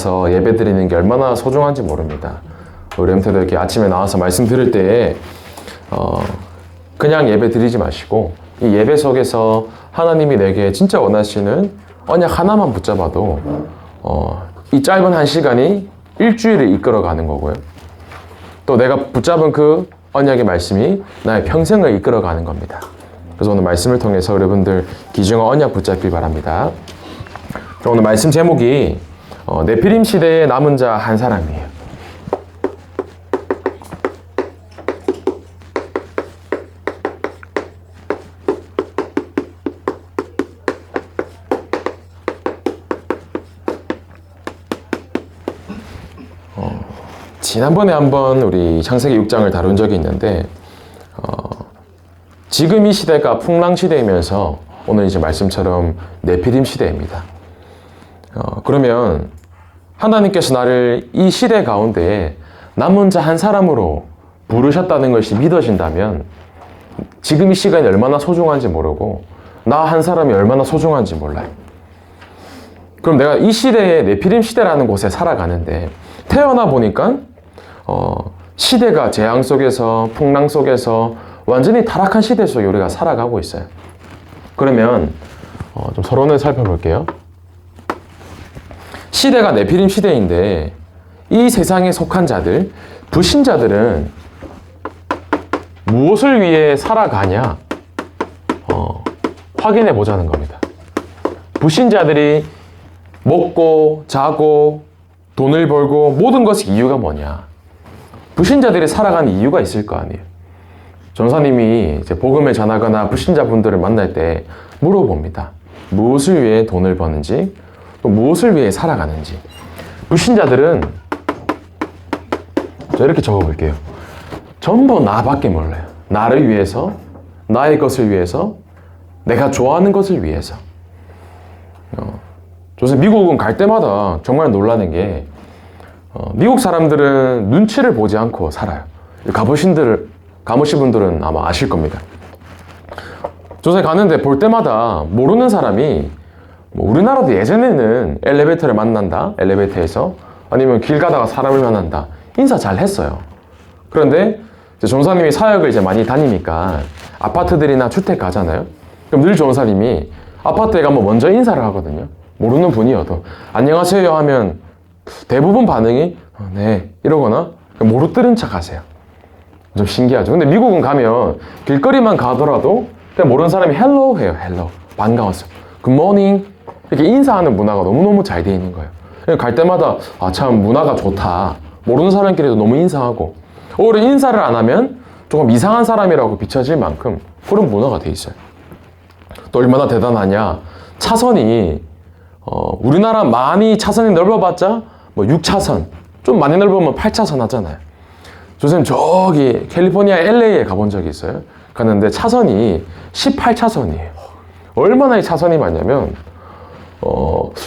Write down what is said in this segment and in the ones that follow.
나와서 예배 드리는 게 얼마나 소중한지 모릅니다. 우리 형태들 이렇게 아침에 나와서 말씀 들을 때에 그냥 예배 드리지 마시고 이 예배 속에서 하나님이 내게 진짜 원하시는 언약 하나만 붙잡아도 이 짧은 한 시간이 일주일을 이끌어가는 거고요. 또 내가 붙잡은 그 언약의 말씀이 나의 평생을 이끌어가는 겁니다. 그래서 오늘 말씀을 통해서 여러분들 귀중한 언약 붙잡기 바랍니다. 오늘 말씀 제목이 네피림 시대에 남은 자 한 사람이에요. 지난번에 한번 우리 창세기 6장을 다룬 적이 있는데 지금 이 시대가 풍랑 시대이면서 오늘 이제 말씀처럼 네피림 시대입니다. 그러면 하나님께서 나를 이 시대 가운데 남은 자 한 사람으로 부르셨다는 것이 믿어진다면 지금 이 시간이 얼마나 소중한지 모르고 나 한 사람이 얼마나 소중한지 몰라요. 그럼 내가 이 시대에 네피림 시대라는 곳에 살아가는데 태어나 보니까 시대가 재앙 속에서 풍랑 속에서 완전히 타락한 시대 속에 우리가 살아가고 있어요. 그러면 좀 서론을 살펴볼게요. 시대가 네피림 시대인데 이 세상에 속한 자들, 불신자들은 무엇을 위해 살아가냐 확인해 보자는 겁니다. 불신자들이 먹고 자고 돈을 벌고 모든 것의 이유가 뭐냐? 불신자들이 살아가는 이유가 있을 거 아니에요. 전사님이 이제 복음을 전하거나 불신자분들을 만날 때 물어봅니다. 무엇을 위해 돈을 버는지, 또 무엇을 위해 살아가는지. 불신자들은 자, 이렇게 적어볼게요. 전부 나밖에 몰라요. 나를 위해서, 나의 것을 위해서, 내가 좋아하는 것을 위해서. 요새 미국은 갈 때마다 정말 놀라는 게 미국 사람들은 눈치를 보지 않고 살아요. 가보신 분들은 아마 아실 겁니다. 조사에 가는데 볼 때마다 모르는 사람이 우리나라도 예전에는 엘리베이터를 만난다, 엘리베이터에서 아니면 길 가다가 사람을 만난다, 인사 잘 했어요. 그런데 이제 전사님이 사역을 이제 많이 다니니까 아파트들이나 주택 가잖아요. 그럼 늘 전사님이 아파트에 가면 먼저 인사를 하거든요. 모르는 분이어도 안녕하세요 하면 대부분 반응이 네 이러거나 모르 들은 척 하세요. 좀 신기하죠. 근데 미국은 가면 길거리만 가더라도 그냥 모르는 사람이 헬로 해요. 헬로 반가웠어, 굿모닝 이렇게 인사하는 문화가 너무너무 잘 돼 있는 거예요. 갈 때마다 참 문화가 좋다. 모르는 사람끼리도 너무 인사하고 오히려 인사를 안 하면 조금 이상한 사람이라고 비춰질 만큼 그런 문화가 돼 있어요. 또 얼마나 대단하냐, 차선이 우리나라 많이 차선이 넓어봤자 6차선, 좀 많이 넓으면 8차선 하잖아요. 선생님 저기 캘리포니아 LA에 가본 적이 있어요. 갔는데 차선이 18차선이에요. 얼마나 이 차선이 많냐면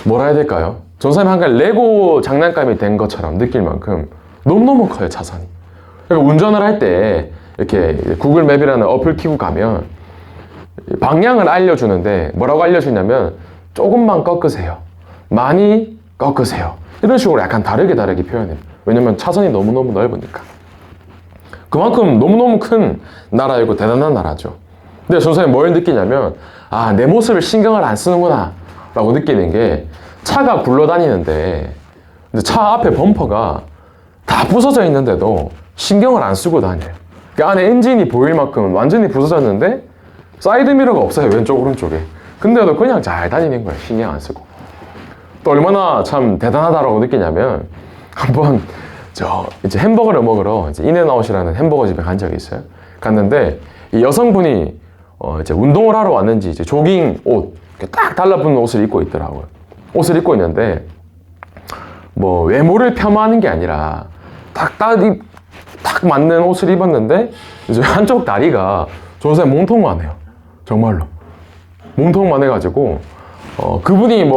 뭐라 해야 될까요? 전사님 한간 레고 장난감이 된 것처럼 느낄 만큼 너무너무 커요, 차선이. 그러니까 운전을 할 때 이렇게 구글 맵이라는 어플 키고 가면 방향을 알려주는데 뭐라고 알려주냐면 조금만 꺾으세요, 많이 꺾으세요, 이런 식으로 약간 다르게 표현해요. 왜냐면 차선이 너무너무 넓으니까. 그만큼 너무너무 큰 나라이고 대단한 나라죠. 근데 전사님 뭘 느끼냐면 내 모습을 신경을 안 쓰는구나 라고 느끼는 게 차가 굴러다니는데 차 앞에 범퍼가 다 부서져 있는데도 신경을 안 쓰고 다녀요. 그 안에 엔진이 보일 만큼 완전히 부서졌는데 사이드미러가 없어요, 왼쪽 오른쪽에. 근데도 그냥 잘 다니는 거예요, 신경 안 쓰고. 또 얼마나 참 대단하다라고 느끼냐면 한번 이제 햄버거를 먹으러 이제 인앤아웃이라는 햄버거 집에 간 적이 있어요. 갔는데 이 여성분이 이제 운동을 하러 왔는지 이제 조깅 옷 딱 달라붙는 옷을 입고 있더라고요. 옷을 입고 있는데 외모를 폄하하는 게 아니라 딱 맞는 옷을 입었는데 이제 한쪽 다리가 전사님 몸통만 해요. 정말로 몸통만 해가지고 그분이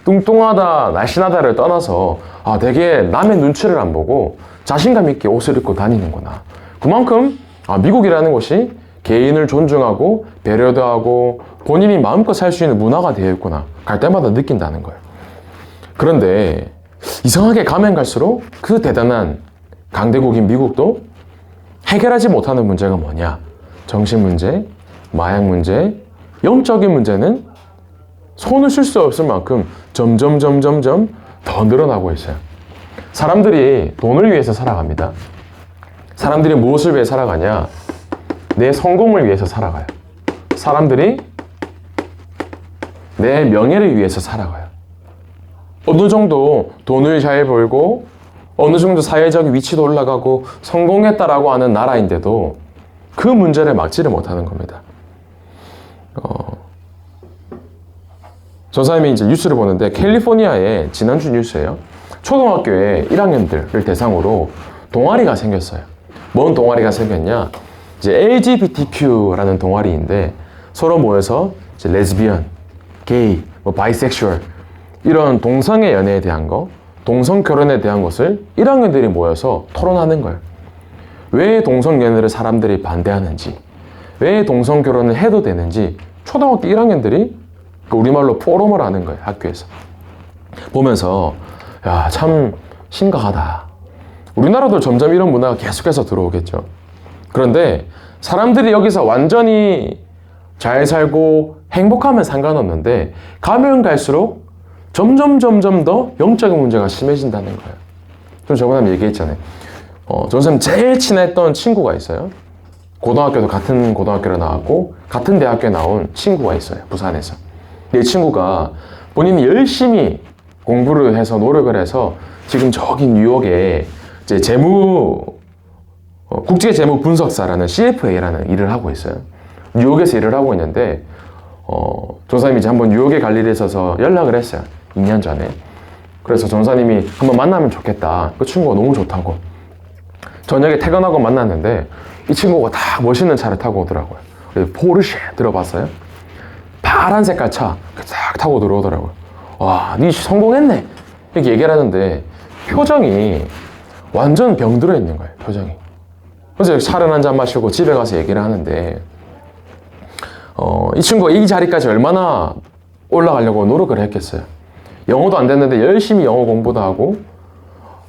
뚱뚱하다 날씬하다를 떠나서 되게 남의 눈치를 안 보고 자신감 있게 옷을 입고 다니는구나. 그만큼 미국이라는 곳이 개인을 존중하고 배려도 하고 본인이 마음껏 살 수 있는 문화가 되어 있구나. 갈 때마다 느낀다는 거예요. 그런데 이상하게 가면 갈수록 그 대단한 강대국인 미국도 해결하지 못하는 문제가 뭐냐? 정신 문제, 마약 문제, 영적인 문제는 손을 쓸 수 없을 만큼 점점 더 늘어나고 있어요. 사람들이 돈을 위해서 살아갑니다. 사람들이 무엇을 위해 살아가냐? 내 성공을 위해서 살아가요. 사람들이 내 명예를 위해서 살아가요. 어느 정도 돈을 잘 벌고 어느 정도 사회적 위치도 올라가고 성공했다라고 하는 나라인데도 그 문제를 막지를 못하는 겁니다. 전사님이 이제 뉴스를 보는데 캘리포니아에 지난주 뉴스예요. 초등학교에 1학년들을 대상으로 동아리가 생겼어요. 뭔 동아리가 생겼냐? 이제 LGBTQ라는 동아리인데 서로 모여서 이제 레즈비언, 게이, 바이섹슈얼 이런 동성애 연애에 대한 거, 동성 결혼에 대한 것을 1학년들이 모여서 토론하는 거예요. 왜 동성 연애를 사람들이 반대하는지, 왜 동성 결혼을 해도 되는지 초등학교 1학년들이 우리말로 포럼을 하는 거예요. 학교에서 보면서 야, 참 심각하다. 우리나라도 점점 이런 문화가 계속해서 들어오겠죠. 그런데 사람들이 여기서 완전히 잘 살고 행복하면 상관없는데 가면 갈수록 점점 더 영적인 문제가 심해진다는 거예요. 좀 저번에 한번 얘기했잖아요. 전선생님 제일 친했던 친구가 있어요. 고등학교도 같은 고등학교를 나왔고 같은 대학교에 나온 친구가 있어요. 부산에서. 이 친구가 본인이 열심히 공부를 해서 노력을 해서 지금 저기 뉴욕에 이제 국제 재무 분석사라는 CFA라는 일을 하고 있어요. 뉴욕에서 일을 하고 있는데 전사님이 이제 한번 뉴욕에 갈 일이 있어서 연락을 했어요. 2년 전에. 그래서 전사님이 한번 만나면 좋겠다. 그 친구가 너무 좋다고. 저녁에 퇴근하고 만났는데 이 친구가 딱 멋있는 차를 타고 오더라고요. 포르쉐 들어봤어요? 파란 색깔 차 딱 타고 들어오더라고요. 와, 니 성공했네. 이렇게 얘기를 하는데 표정이 완전 병들어 있는 거예요. 표정이. 그래서 차를 한잔 마시고 집에 가서 얘기를 하는데 이 친구가 이 자리까지 얼마나 올라가려고 노력을 했겠어요. 영어도 안 됐는데 열심히 영어 공부도 하고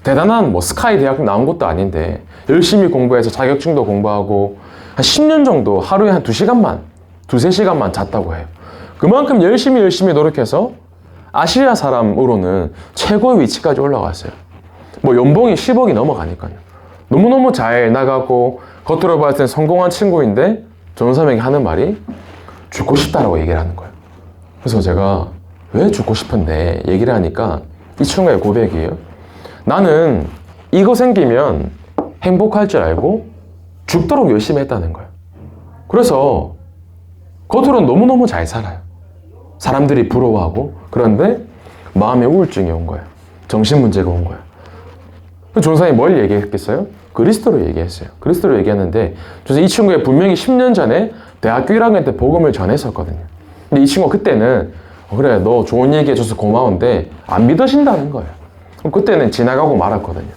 대단한 스카이 대학 나온 것도 아닌데 열심히 공부해서 자격증도 공부하고 한 10년 정도 하루에 한 2시간만 2-3시간만 잤다고 해요. 그만큼 열심히 노력해서 아시아 사람으로는 최고의 위치까지 올라갔어요. 연봉이 10억이 넘어가니까요. 너무너무 잘 나가고 겉으로 봤을 땐 성공한 친구인데 전사님에게 하는 말이 죽고 싶다라고 얘기를 하는 거예요. 그래서 제가 왜 죽고 싶은데 얘기를 하니까 이 친구의 고백이에요. 나는 이거 생기면 행복할 줄 알고 죽도록 열심히 했다는 거예요. 그래서 겉으로는 너무너무 잘 살아요. 사람들이 부러워하고 그런데 마음에 우울증이 온 거예요. 정신 문제가 온 거예요. 전사님이 뭘 얘기했겠어요? 그리스도로 얘기했어요. 그리스도로 얘기했는데 이 친구가 분명히 10년 전에 대학교 1학년 때 복음을 전했었거든요. 근데 이 친구가 그때는 그래 너 좋은 얘기 해줘서 고마운데 안 믿으신다는 거예요. 그때는 지나가고 말았거든요.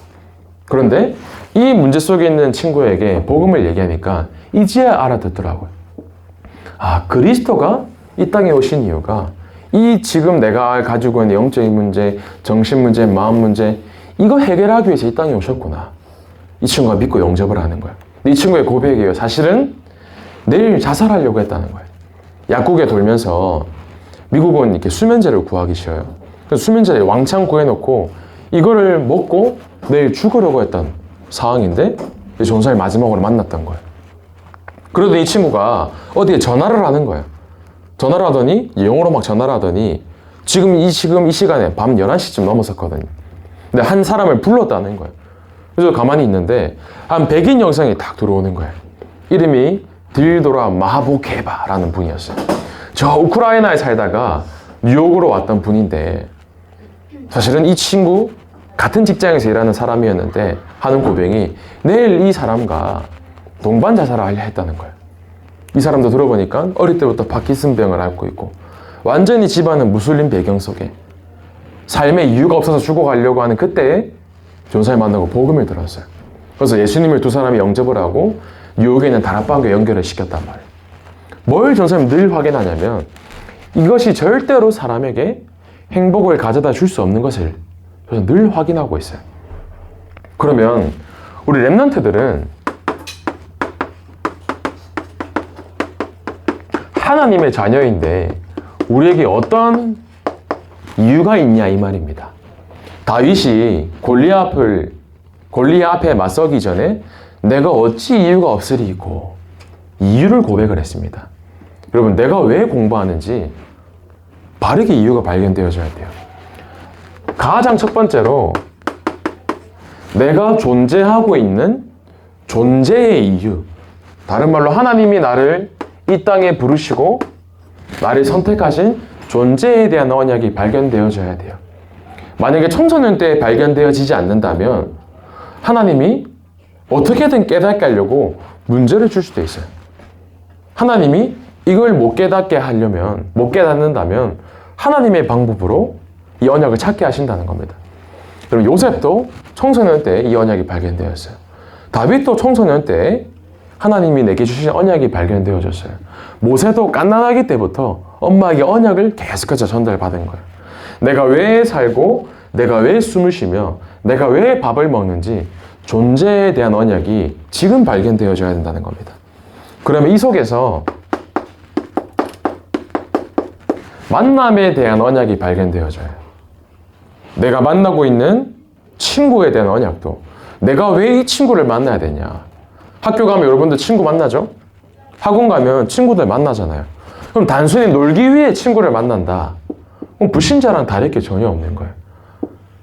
그런데 이 문제 속에 있는 친구에게 복음을 얘기하니까 이제야 알아듣더라고요. 아, 그리스도가 이 땅에 오신 이유가 이 지금 내가 가지고 있는 영적인 문제, 정신 문제, 마음 문제 이거 해결하기 위해서 이 땅에 오셨구나. 이 친구가 믿고 영접을 하는 거예요. 이 친구의 고백이에요. 사실은 내일 자살하려고 했다는 거예요. 약국에 돌면서 미국은 이렇게 수면제를 구하기 쉬워요. 그래서 수면제를 왕창 구해놓고 이거를 먹고 내일 죽으려고 했던 상황인데 전사를 마지막으로 만났던 거예요. 그러더니 이 친구가 어디에 전화를 하는 거예요. 전화를 하더니 영어로 막 전화를 하더니 지금 이 시간에 밤 11시쯤 넘었었거든요. 근데 한 사람을 불렀다는 거예요. 그래서 가만히 있는데 한 백인 영상이 딱 들어오는 거예요. 이름이 딜도라 마하보케바라는 분이었어요. 저 우크라이나에 살다가 뉴욕으로 왔던 분인데 사실은 이 친구 같은 직장에서 일하는 사람이었는데 하는 고백이 내일 이 사람과 동반 자살을 하려 했다는 거예요. 이 사람도 들어보니까 어릴 때부터 파킨슨병을 앓고 있고 완전히 집안은 무슬림 배경 속에 삶에 이유가 없어서 죽어가려고 하는 그때에 전사를 만나고 복음을 들었어요. 그래서 예수님을 두 사람이 영접을 하고 뉴욕에 있는 다락방교에 연결을 시켰단 말이에요. 뭘 전사님 늘 확인하냐면 이것이 절대로 사람에게 행복을 가져다 줄 수 없는 것을 그래서 늘 확인하고 있어요. 그러면 우리 렘넌트들은 하나님의 자녀인데 우리에게 어떤 이유가 있냐 이 말입니다. 다윗이 골리앗 앞에 맞서기 전에 내가 어찌 이유가 없으리이고 이유를 고백을 했습니다. 여러분, 내가 왜 공부하는지 바르게 이유가 발견되어져야 돼요. 가장 첫 번째로 내가 존재하고 있는 존재의 이유. 다른 말로 하나님이 나를 이 땅에 부르시고 나를 선택하신 존재에 대한 언약이 발견되어져야 돼요. 만약에 청소년 때 발견되어지지 않는다면 하나님이 어떻게든 깨닫게 하려고 문제를 줄 수도 있어요. 하나님이 이걸 못 깨닫게 하려면, 못 깨닫는다면 하나님의 방법으로 이 언약을 찾게 하신다는 겁니다. 그럼 요셉도 청소년 때 이 언약이 발견되었어요. 다윗도 청소년 때 하나님이 내게 주신 언약이 발견되어졌어요. 모세도 갓난아기 때부터 엄마에게 언약을 계속해서 전달받은 거예요. 내가 왜 살고, 내가 왜 숨을 쉬며, 내가 왜 밥을 먹는지 존재에 대한 언약이 지금 발견되어져야 된다는 겁니다. 그러면 이 속에서 만남에 대한 언약이 발견되어져요. 내가 만나고 있는 친구에 대한 언약도, 내가 왜 이 친구를 만나야 되냐. 학교 가면 여러분들 친구 만나죠? 학원 가면 친구들 만나잖아요. 그럼 단순히 놀기 위해 친구를 만난다. 그럼 불신자랑 다를 게 전혀 없는 거예요.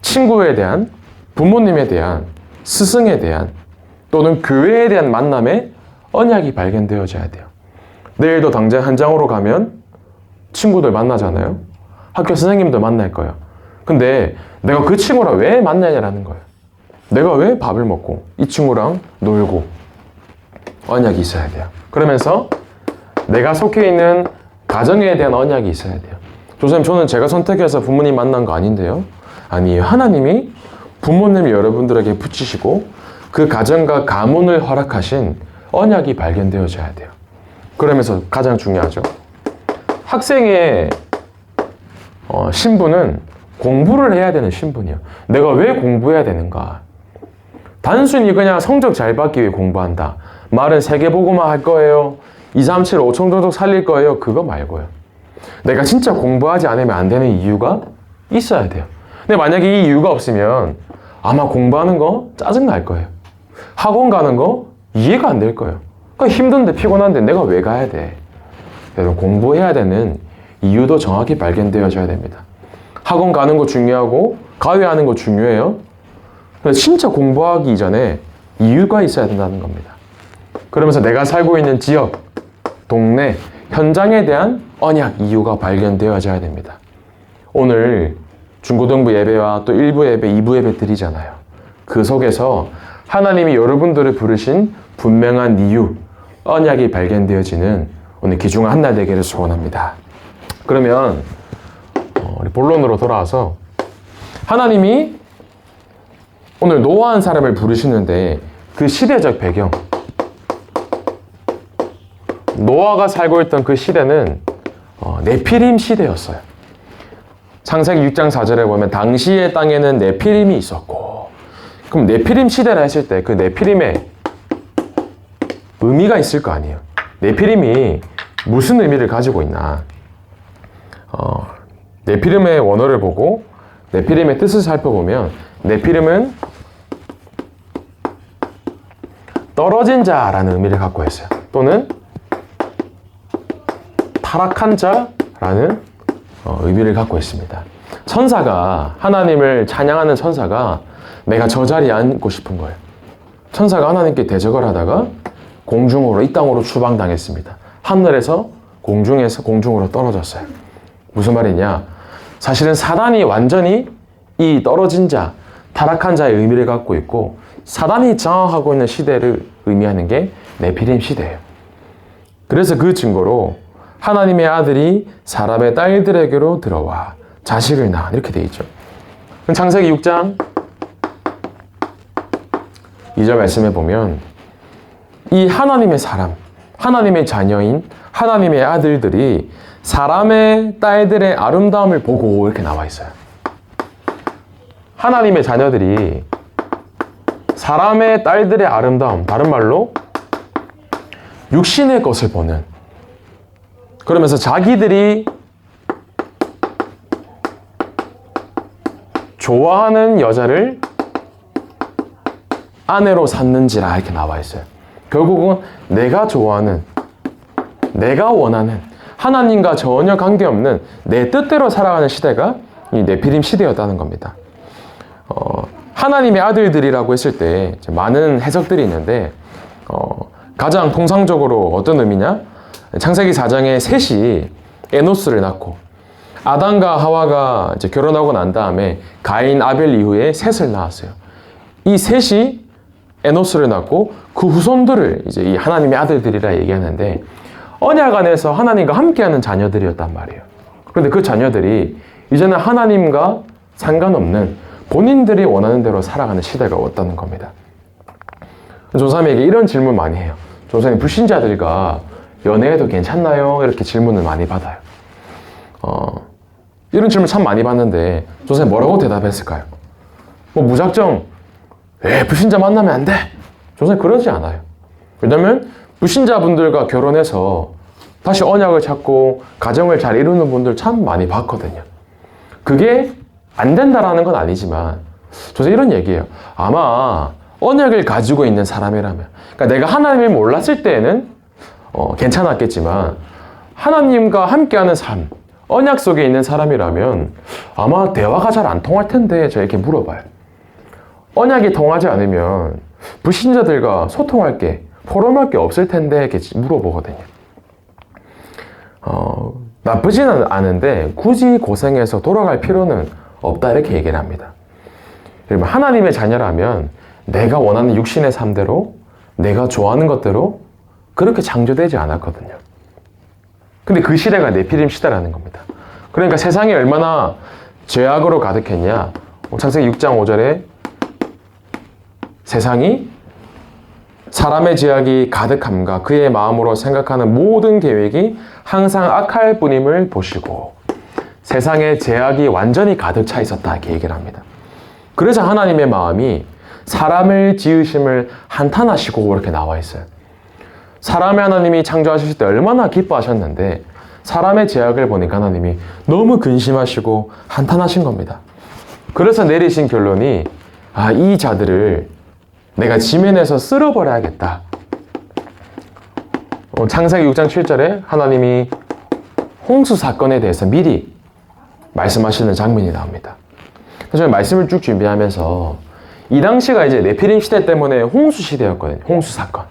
친구에 대한, 부모님에 대한, 스승에 대한, 또는 교회에 대한 만남에 언약이 발견되어져야 돼요. 내일도 당장 현장으로 가면 친구들 만나잖아요. 학교 선생님도 만날 거예요. 근데 내가 그 친구랑 왜 만나냐라는 거예요. 내가 왜 밥을 먹고 이 친구랑 놀고 언약이 있어야 돼요. 그러면서 내가 속해 있는 가정에 대한 언약이 있어야 돼요. 조선님, 저는 제가 선택해서 부모님 만난 거 아닌데요. 아니에요. 하나님이 부모님 여러분들에게 붙이시고 그 가정과 가문을 허락하신 언약이 발견되어져야 돼요. 그러면서 가장 중요하죠. 학생의 신분은 공부를 해야 되는 신분이에요. 내가 왜 공부해야 되는가? 단순히 그냥 성적 잘 받기 위해 공부한다. 말은 세계보고만 할 거예요. 2, 3, 7, 5천 종족 살릴 거예요. 그거 말고요. 내가 진짜 공부하지 않으면 안 되는 이유가 있어야 돼요. 근데 만약에 이 이유가 없으면 아마 공부하는 거 짜증날 거예요. 학원 가는 거 이해가 안 될 거예요. 그러니까 힘든데 피곤한데 내가 왜 가야 돼? 여러분, 공부해야 되는 이유도 정확히 발견되어져야 됩니다. 학원 가는 거 중요하고 과외하는 거 중요해요. 그래서 진짜 공부하기 이전에 이유가 있어야 된다는 겁니다. 그러면서 내가 살고 있는 지역, 동네, 현장에 대한 언약, 이유가 발견되어져야 됩니다. 오늘 중고등부 예배와 또 1부 예배, 2부 예배 드리잖아요. 그 속에서 하나님이 여러분들을 부르신 분명한 이유, 언약이 발견되어지는 오늘 귀중한 한 날 되기를 소원합니다. 그러면 우리 본론으로 돌아와서 하나님이 오늘 노아한 사람을 부르시는데 그 시대적 배경, 노아가 살고 있던 그 시대는 네피림 시대였어요. 창세기 6장 4절에 보면 당시의 땅에는 네피림이 있었고, 그럼 네피림 시대라 했을 때 그 네피림의 의미가 있을 거 아니에요. 네피림이 무슨 의미를 가지고 있나. 네피림의 원어를 보고 네피림의 뜻을 살펴보면 네피림은 떨어진 자라는 의미를 갖고 있어요. 또는 타락한 자라는 의미를 갖고 있습니다. 천사가, 하나님을 찬양하는 천사가 내가 저 자리에 앉고 싶은 거예요. 천사가 하나님께 대적을 하다가 공중으로, 이 땅으로 추방당했습니다. 하늘에서 공중으로 떨어졌어요. 무슨 말이냐? 사실은 사단이 완전히 이 떨어진 자, 타락한 자의 의미를 갖고 있고, 사단이 장악하고 있는 시대를 의미하는 게 네피림 시대예요. 그래서 그 증거로 하나님의 아들이 사람의 딸들에게로 들어와 자식을 낳아, 이렇게 되어 있죠. 창세기 6장 2절 말씀에 보면 이 하나님의 사람, 하나님의 자녀인 하나님의 아들들이 사람의 딸들의 아름다움을 보고, 이렇게 나와 있어요. 하나님의 자녀들이 사람의 딸들의 아름다움, 다른 말로 육신의 것을 보는, 그러면서 자기들이 좋아하는 여자를 아내로 삼는지라 이렇게 나와 있어요. 결국은 내가 좋아하는, 내가 원하는, 하나님과 전혀 관계없는 내 뜻대로 살아가는 시대가 이 네피림 시대였다는 겁니다. 하나님의 아들들이라고 했을 때 많은 해석들이 있는데 가장 통상적으로 어떤 의미냐? 창세기 4장에 셋이 에노스를 낳고 아담과 하와가 이제 결혼하고 난 다음에 가인, 아벨 이후에 셋을 낳았어요. 이 셋이 에노스를 낳고 그 후손들을 이제 이 하나님의 아들들이라 얘기하는데 언약 안에서 하나님과 함께하는 자녀들이었단 말이에요. 그런데 그 자녀들이 이제는 하나님과 상관없는 본인들이 원하는 대로 살아가는 시대가 왔다는 겁니다. 조사님에게 이런 질문 많이 해요. 조사님, 불신자들과 연애해도 괜찮나요? 이렇게 질문을 많이 받아요. 이런 질문 참 많이 받는데 조사님 뭐라고 대답했을까요? 뭐 무작정 불신자 만나면 안 돼! 조사님 그러지 않아요. 왜냐면 불신자분들과 결혼해서 다시 언약을 찾고 가정을 잘 이루는 분들 참 많이 봤거든요. 그게 안 된다라는 건 아니지만 저는 이런 얘기예요. 아마 언약을 가지고 있는 사람이라면, 그러니까 내가 하나님을 몰랐을 때에는 괜찮았겠지만 하나님과 함께하는 삶, 언약 속에 있는 사람이라면 아마 대화가 잘 안 통할 텐데 저 이렇게 물어봐요. 언약이 통하지 않으면 불신자들과 소통할 게, 포럼할 게 없을 텐데 이렇게 물어보거든요. 나쁘지는 않은데 굳이 고생해서 돌아갈 필요는 없다 이렇게 얘기를 합니다. 여러분, 하나님의 자녀라면 내가 원하는 육신의 삶대로, 내가 좋아하는 것대로 그렇게 창조되지 않았거든요. 근데 그 시대가 네피림 시대라는 겁니다. 그러니까 세상이 얼마나 죄악으로 가득했냐. 창세기 6장 5절에 세상이 사람의 죄악이 가득함과 그의 마음으로 생각하는 모든 계획이 항상 악할 뿐임을 보시고 세상에 죄악이 완전히 가득 차 있었다 이렇게 얘기를 합니다. 그래서 하나님의 마음이 사람을 지으심을 한탄하시고 이렇게 나와 있어요. 사람의 하나님이 창조하실 때 얼마나 기뻐하셨는데 사람의 죄악을 보니까 하나님이 너무 근심하시고 한탄하신 겁니다. 그래서 내리신 결론이 이 자들을 내가 지면에서 쓸어버려야겠다. 창세기 6장 7절에 하나님이 홍수 사건에 대해서 미리 말씀하시는 장면이 나옵니다. 저는 말씀을 쭉 준비하면서 이 당시가 이제 네피림 시대 때문에 홍수 시대였거든요. 홍수 사건.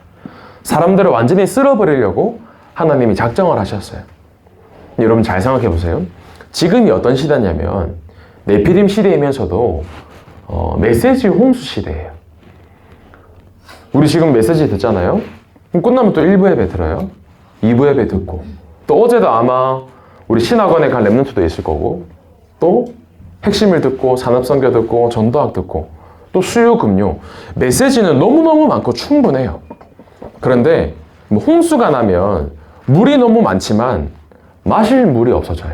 사람들을 완전히 쓸어버리려고 하나님이 작정을 하셨어요. 여러분 잘 생각해 보세요. 지금이 어떤 시대냐면 네피림 시대이면서도 메시지 홍수 시대예요. 우리 지금 메시지 듣잖아요. 그럼 끝나면 또 1부 예배 들어요. 2부 예배 듣고 또 어제도 아마 우리 신학원에 간 랩런트도 있을 거고 또 핵심을 듣고 산업선교 듣고 전도학 듣고 또 수요 금요 메시지는 너무너무 많고 충분해요. 그런데 뭐 홍수가 나면 물이 너무 많지만 마실 물이 없어져요.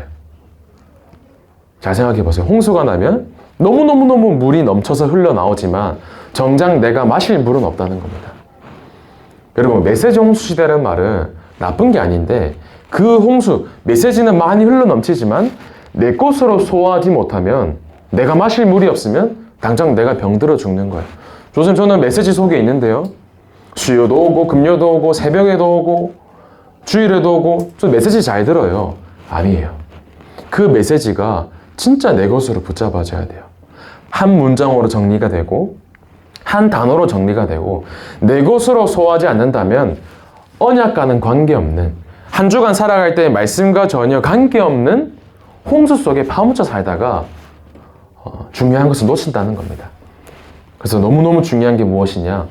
잘 생각해 보세요. 홍수가 나면 너무너무 물이 넘쳐서 흘러나오지만 정작 내가 마실 물은 없다는 겁니다. 여러분, 메시지 홍수 시대라는 말은 나쁜 게 아닌데 그 홍수, 메시지는 많이 흘러넘치지만 내 것으로 소화하지 못하면 내가 마실 물이 없으면 당장 내가 병들어 죽는 거예요. 요즘 저는 메시지 속에 있는데요. 수요도 오고 금요도 오고 새벽에도 오고 주일에도 오고 저 메시지 잘 들어요. 아니에요. 그 메시지가 진짜 내 것으로 붙잡아져야 돼요. 한 문장으로 정리가 되고 한 단어로 정리가 되고 내 것으로 소화하지 않는다면 언약과는 관계없는, 한 주간 살아갈 때 말씀과 전혀 관계없는 홍수 속에 파묻혀 살다가 중요한 것을 놓친다는 겁니다. 그래서 너무너무 중요한 게 무엇이냐?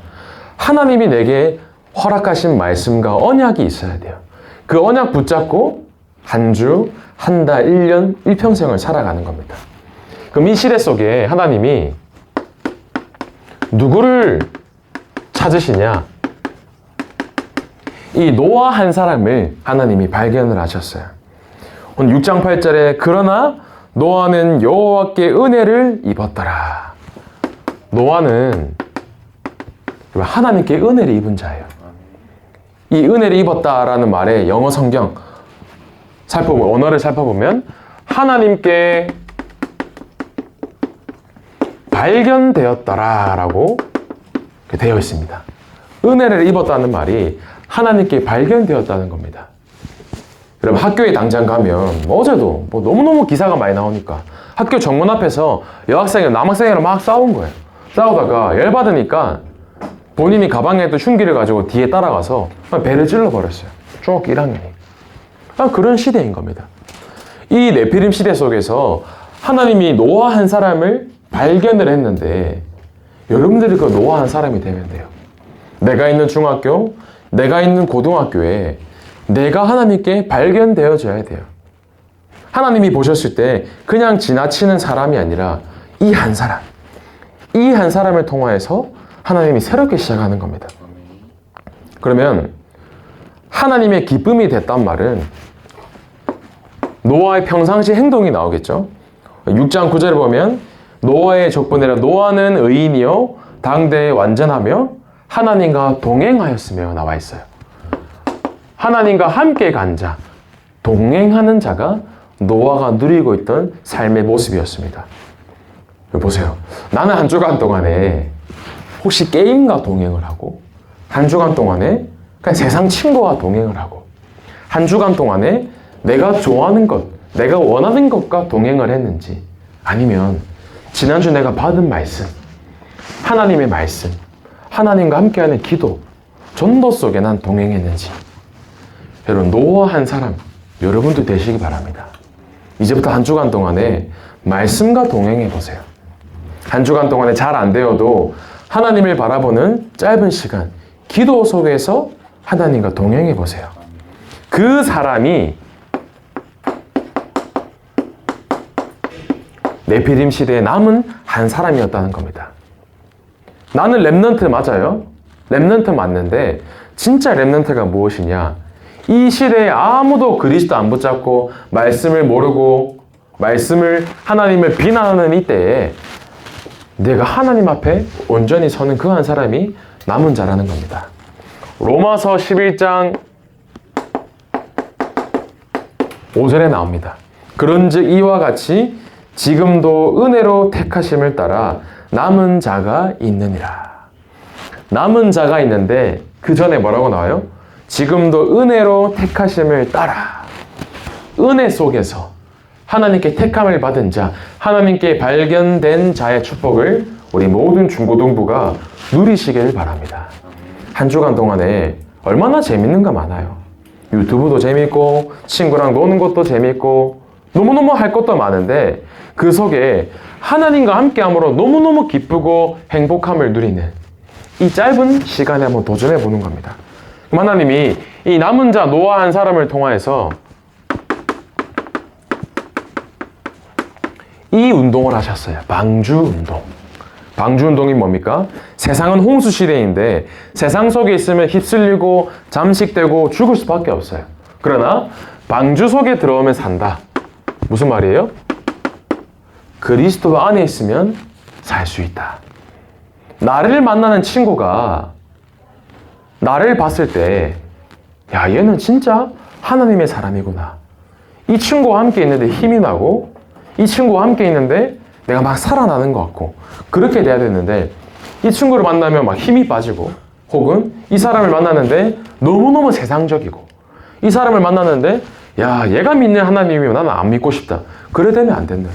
하나님이 내게 허락하신 말씀과 언약이 있어야 돼요. 그 언약 붙잡고 한 주, 한 달, 1년, 일평생을 살아가는 겁니다. 그럼 이 시대 속에 하나님이 누구를 찾으시냐? 이 노아 한 사람을 하나님이 발견을 하셨어요. 오늘 6장 8절에 그러나 노아는 여호와께 은혜를 입었더라. 노아는 하나님께 은혜를 입은 자예요. 이 은혜를 입었다라는 말에 영어 성경 언어를 살펴보면 하나님께 발견되었더라라고 되어 있습니다. 은혜를 입었다는 말이 하나님께 발견되었다는 겁니다. 여러분 학교에 당장 가면 어제도 너무너무 기사가 많이 나오니까 학교 정문 앞에서 여학생이랑 남학생이랑 막 싸운 거예요. 싸우다가 열받으니까 본인이 가방에 있던 흉기를 가지고 뒤에 따라가서 배를 찔러버렸어요. 중학교 1학년이. 그런 시대인 겁니다. 이 네피림 시대 속에서 하나님이 노아 한 사람을 발견을 했는데 여러분들이 그 노아 한 사람이 되면 돼요. 내가 있는 중학교, 내가 있는 고등학교에 내가 하나님께 발견되어져야 돼요. 하나님이 보셨을 때 그냥 지나치는 사람이 아니라 이 한 사람을 통하여서 하나님이 새롭게 시작하는 겁니다. 그러면 하나님의 기쁨이 됐단 말은 노아의 평상시 행동이 나오겠죠. 6장 9절을 보면 노아의 족보내라 노아는 의인이요 당대에 완전하며 하나님과 동행하였으며 나와 있어요. 하나님과 함께 간 자, 동행하는 자가 노아가 누리고 있던 삶의 모습이었습니다. 보세요. 나는 한 주간 동안에 혹시 게임과 동행을 하고 한 주간 동안에 그냥 세상 친구와 동행을 하고 한 주간 동안에 내가 좋아하는 것, 내가 원하는 것과 동행을 했는지 아니면 지난주 내가 받은 말씀, 하나님의 말씀, 하나님과 함께하는 기도, 전도 속에 난 동행했는지 여러분 노아 한 사람 여러분도 되시기 바랍니다. 이제부터 한 주간 동안에 말씀과 동행해 보세요. 한 주간 동안에 잘 안 되어도 하나님을 바라보는 짧은 시간 기도 속에서 하나님과 동행해 보세요. 그 사람이 네피림 시대에 남은 한 사람이었다는 겁니다. 나는 렘넌트 맞아요. 렘넌트 맞는데 진짜 렘넌트가 무엇이냐? 이 시대에 아무도 그리스도 안 붙잡고 말씀을 모르고 하나님을 비난하는 이때에 내가 하나님 앞에 온전히 서는 그 한 사람이 남은 자라는 겁니다. 로마서 11장 5절에 나옵니다. 그런즉 이와 같이 지금도 은혜로 택하심을 따라 남은 자가 있느니라. 남은 자가 있는데 그 전에 뭐라고 나와요? 지금도 은혜로 택하심을 따라. 은혜 속에서 하나님께 택함을 받은 자, 하나님께 발견된 자의 축복을 우리 모든 중고등부가 누리시길 바랍니다. 한 주간 동안에 얼마나 재밌는 거 많아요. 유튜브도 재밌고 친구랑 노는 것도 재밌고 너무너무 할 것도 많은데 그 속에 하나님과 함께함으로 너무너무 기쁘고 행복함을 누리는 이 짧은 시간에 한번 도전해 보는 겁니다. 그럼 하나님이 이 남은 자 노아 한 사람을 통하여서 이 운동을 하셨어요. 방주운동. 방주운동이 뭡니까? 세상은 홍수시대인데 세상 속에 있으면 휩쓸리고 잠식되고 죽을 수밖에 없어요. 그러나 방주 속에 들어오면 산다. 무슨 말이에요? 그리스도 안에 있으면 살 수 있다. 나를 만나는 친구가 나를 봤을 때 야, 얘는 진짜 하나님의 사람이구나. 이 친구와 함께 있는데 힘이 나고 이 친구와 함께 있는데 내가 막 살아나는 것 같고 그렇게 돼야 되는데 이 친구를 만나면 막 힘이 빠지고 혹은 이 사람을 만나는데 너무너무 세상적이고 이 사람을 만나는데 야, 얘가 믿는 하나님이면 나는 안 믿고 싶다. 그래 되면 안 된다.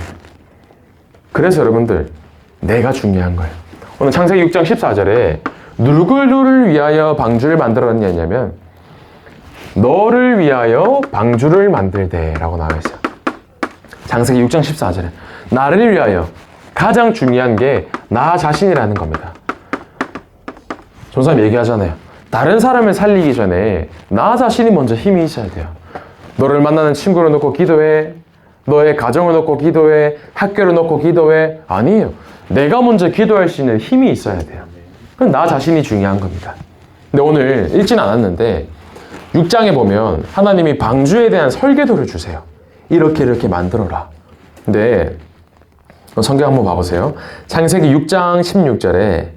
그래서 여러분들 내가 중요한 거예요. 오늘 창세기 6장 14절에 누구를 위하여 방주를 만들었냐면 너를 위하여 방주를 만들되 라고 나와 있어요. 창세기 6장 14절에 나를 위하여 가장 중요한 게 나 자신이라는 겁니다. 전사님 얘기하잖아요. 다른 사람을 살리기 전에 나 자신이 먼저 힘이 있어야 돼요. 너를 만나는 친구를 놓고 기도해. 너의 가정을 놓고 기도해. 학교를 놓고 기도해. 아니에요. 내가 먼저 기도할 수 있는 힘이 있어야 돼요. 그럼 나 자신이 중요한 겁니다. 근데 오늘 읽진 않았는데 6장에 보면 하나님이 방주에 대한 설계도를 주세요. 이렇게 만들어라. 근데 성경 한번 봐보세요. 창세기 6장 16절에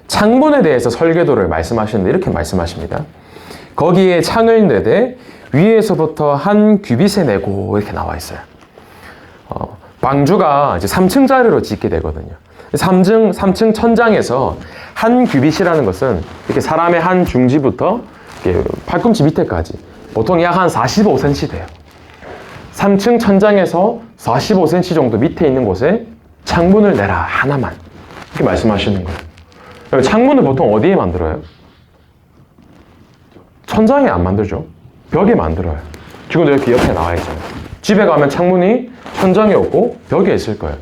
창문에 대해서 설계도를 말씀하시는데 이렇게 말씀하십니다. 거기에 창을 내되 위에서부터 한 규빗에 내고 이렇게 나와 있어요. 방주가 이제 3층짜리로 짓게 되거든요. 3층 천장에서 한 규빗이라는 것은 이렇게 사람의 한 중지부터 이렇게 팔꿈치 밑에까지 보통 약 한 45cm 돼요. 3층 천장에서 45cm 정도 밑에 있는 곳에 창문을 내라 하나만 이렇게 말씀하시는 거예요. 창문을 보통 어디에 만들어요? 천장에 안 만들죠. 벽에 만들어요. 지금도 이렇게 옆에 나와 있잖아요. 집에 가면 창문이 천장에 없고 벽에 있을 거예요.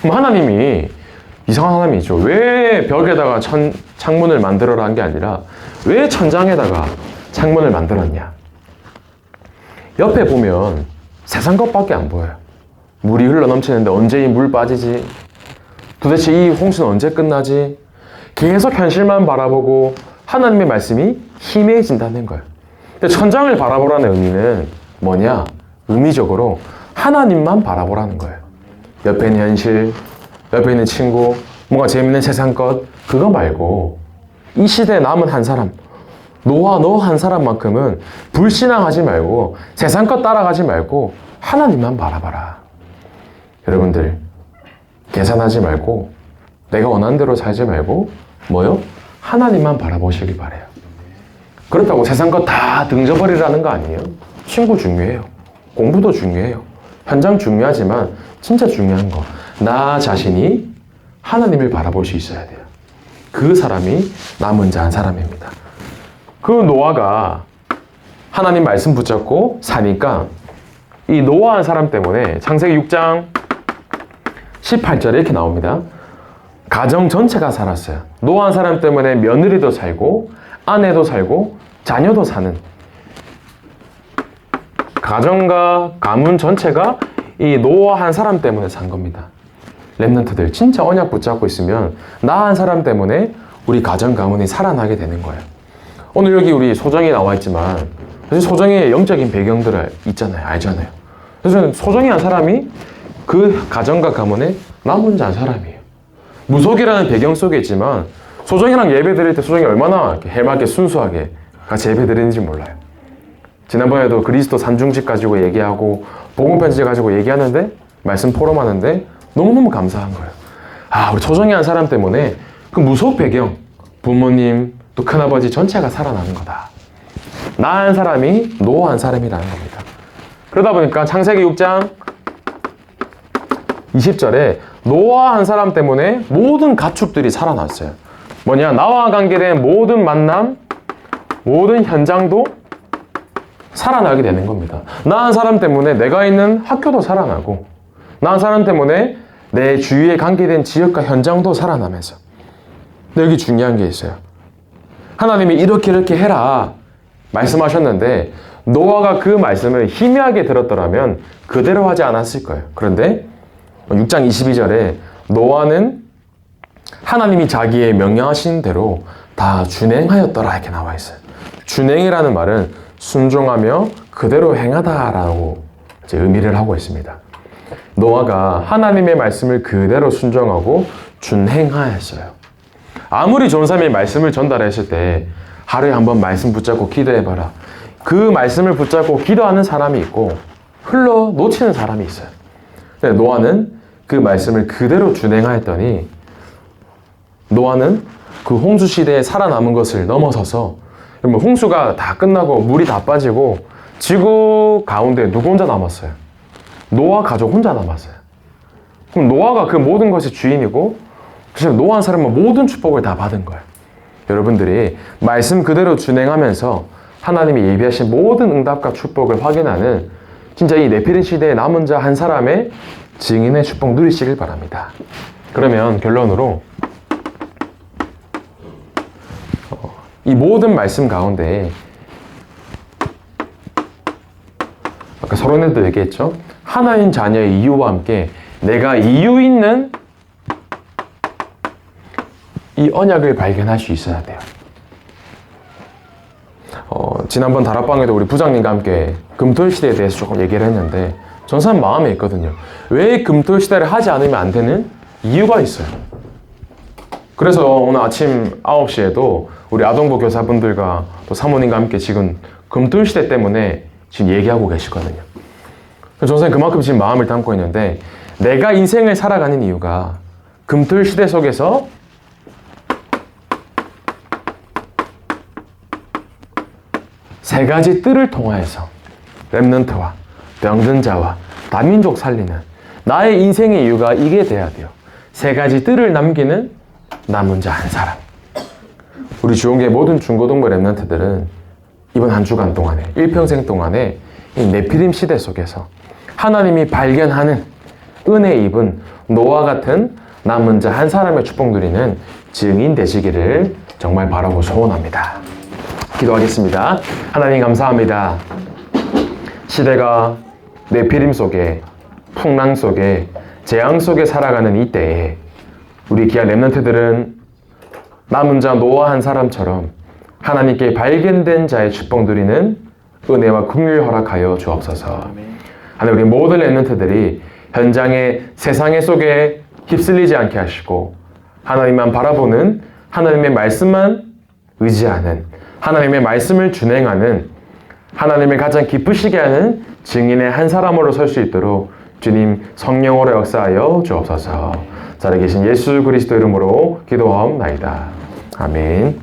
그럼 하나님이 이상한 하나님이죠. 왜 벽에다가 창문을 만들어라 한 게 아니라 왜 천장에다가 창문을 만들었냐? 옆에 보면 세상 것밖에 안 보여요. 물이 흘러넘치는데 언제 이 물 빠지지? 도대체 이 홍수는 언제 끝나지? 계속 현실만 바라보고 하나님의 말씀이 희미해진다는 거예요. 근데 천장을 바라보라는 의미는 뭐냐? 의미적으로 하나님만 바라보라는 거예요. 옆에 있는 현실, 옆에 있는 친구, 뭔가 재밌는 세상 것, 그거 말고 이 시대에 남은 한 사람, 너와 너 한 사람만큼은 불신앙하지 말고 세상 것 따라가지 말고 하나님만 바라봐라. 여러분들 계산하지 말고 내가 원하는 대로 살지 말고 뭐요? 하나님만 바라보시길 바래요. 그렇다고 세상 것 다 등져버리라는 거 아니에요. 친구 중요해요. 공부도 중요해요. 현장 중요하지만 진짜 중요한 거 나 자신이 하나님을 바라볼 수 있어야 돼요. 그 사람이 남은 자 한 사람입니다. 그 노아가 하나님 말씀 붙잡고 사니까 이 노아한 사람 때문에 창세기 6장 18절에 이렇게 나옵니다. 가정 전체가 살았어요. 노아한 사람 때문에 며느리도 살고 아내도 살고 자녀도 사는 가정과 가문 전체가 이 노아한 사람 때문에 산 겁니다. 렘넌트들 진짜 언약 붙잡고 있으면 나 한 사람 때문에 우리 가정 가문이 살아나게 되는 거예요. 오늘 여기 우리 소정이 나와 있지만 사실 소정의 영적인 배경들을 있잖아요. 알잖아요. 그래서 소정이 한 사람이 그 가정과 가문에 남은 자 한 사람이에요. 무속이라는 배경 속에 있지만 소정이랑 예배 드릴 때 소정이 얼마나 해맑게 순수하게 같이 예배 드리는지 몰라요. 지난번에도 그리스도 산중집 가지고 얘기하고 복음편지 가지고 얘기하는데 말씀 포럼하는데 너무너무 감사한 거예요. 아, 우리 소정이 한 사람 때문에 그 무속 배경 부모님 또 큰아버지 전체가 살아나는 거다. 나 한 사람이 노아 한 사람이라는 겁니다. 그러다 보니까 창세기 6장 20절에 노아 한 사람 때문에 모든 가축들이 살아났어요. 뭐냐? 나와 관계된 모든 만남, 모든 현장도 살아나게 되는 겁니다. 나 한 사람 때문에 내가 있는 학교도 살아나고 나 한 사람 때문에 내 주위에 관계된 지역과 현장도 살아나면서 근데 여기 중요한 게 있어요. 하나님이 이렇게 해라 말씀하셨는데 노아가 그 말씀을 희미하게 들었더라면 그대로 하지 않았을 거예요. 그런데 6장 22절에 노아는 하나님이 자기의 명령하신 대로 다 준행하였더라 이렇게 나와 있어요. 준행이라는 말은 순종하며 그대로 행하다라고 이제 의미를 하고 있습니다. 노아가 하나님의 말씀을 그대로 순종하고 준행하였어요. 아무리 전사님의 말씀을 전달했을 때 하루에 한 번 말씀 붙잡고 기도해봐라. 그 말씀을 붙잡고 기도하는 사람이 있고 흘러 놓치는 사람이 있어요. 근데 노아는 그 말씀을 그대로 준행하였더니 노아는 그 홍수 시대에 살아남은 것을 넘어서서 홍수가 다 끝나고 물이 다 빠지고 지구 가운데 누구 혼자 남았어요? 노아 가족 혼자 남았어요. 그럼 노아가 그 모든 것의 주인이고 그래서 노아 한 사람은 모든 축복을 다 받은 거예요. 여러분들이 말씀 그대로 준행하면서 하나님이 예비하신 모든 응답과 축복을 확인하는 진짜 이 네피림 시대의 남은 자 한 사람의 증인의 축복 누리시길 바랍니다. 그러면 결론으로 이 모든 말씀 가운데 아까 서론에도 얘기했죠. 하나님 자녀의 이유와 함께 내가 이유 있는 이 언약을 발견할 수 있어야 돼요. 지난번 다락방에도 우리 부장님과 함께 금토일 시대에 대해서 조금 얘기를 했는데 전사는 마음에 있거든요. 왜 금토일 시대를 하지 않으면 안 되는 이유가 있어요. 그래서 오늘 아침 9시에도 우리 아동부 교사분들과 또 사모님과 함께 지금 금토일시대 때문에 지금 얘기하고 계시거든요. 저는 그만큼 지금 마음을 담고 있는데, 내가 인생을 살아가는 이유가 금토일시대 속에서 세 가지 뜰을 통하여서 렘넌트와 병든 자와 다민족 살리는 나의 인생의 이유가 이게 돼야 돼요. 세 가지 뜰을 남기는 남은 자 한 사람. 우리 주원계 모든 중고등부 렘넌트들은 이번 한 주간 동안에, 일평생 동안에 이 네피림 시대 속에서 하나님이 발견하는 은혜 입은 노아 같은 남은 자 한 사람의 축복 누리는 증인 되시기를 정말 바라고 소원합니다. 기도하겠습니다. 하나님 감사합니다. 시대가 네피림 속에, 풍랑 속에, 재앙 속에 살아가는 이때에 우리 귀한 렘넌트들은 남은 자 노아 한 사람처럼 하나님께 발견된 자의 축복 누리는 은혜와 긍휼 허락하여 주옵소서. 하나님, 우리 모든 렘넌트들이 현장의 세상의 속에 휩쓸리지 않게 하시고 하나님만 바라보는, 하나님의 말씀만 의지하는, 하나님의 말씀을 준행하는, 하나님을 가장 기쁘시게 하는 증인의 한 사람으로 설 수 있도록 주님 성령으로 역사하여 주옵소서. 살아계신 예수 그리스도 이름으로 기도하옵나이다. 아멘.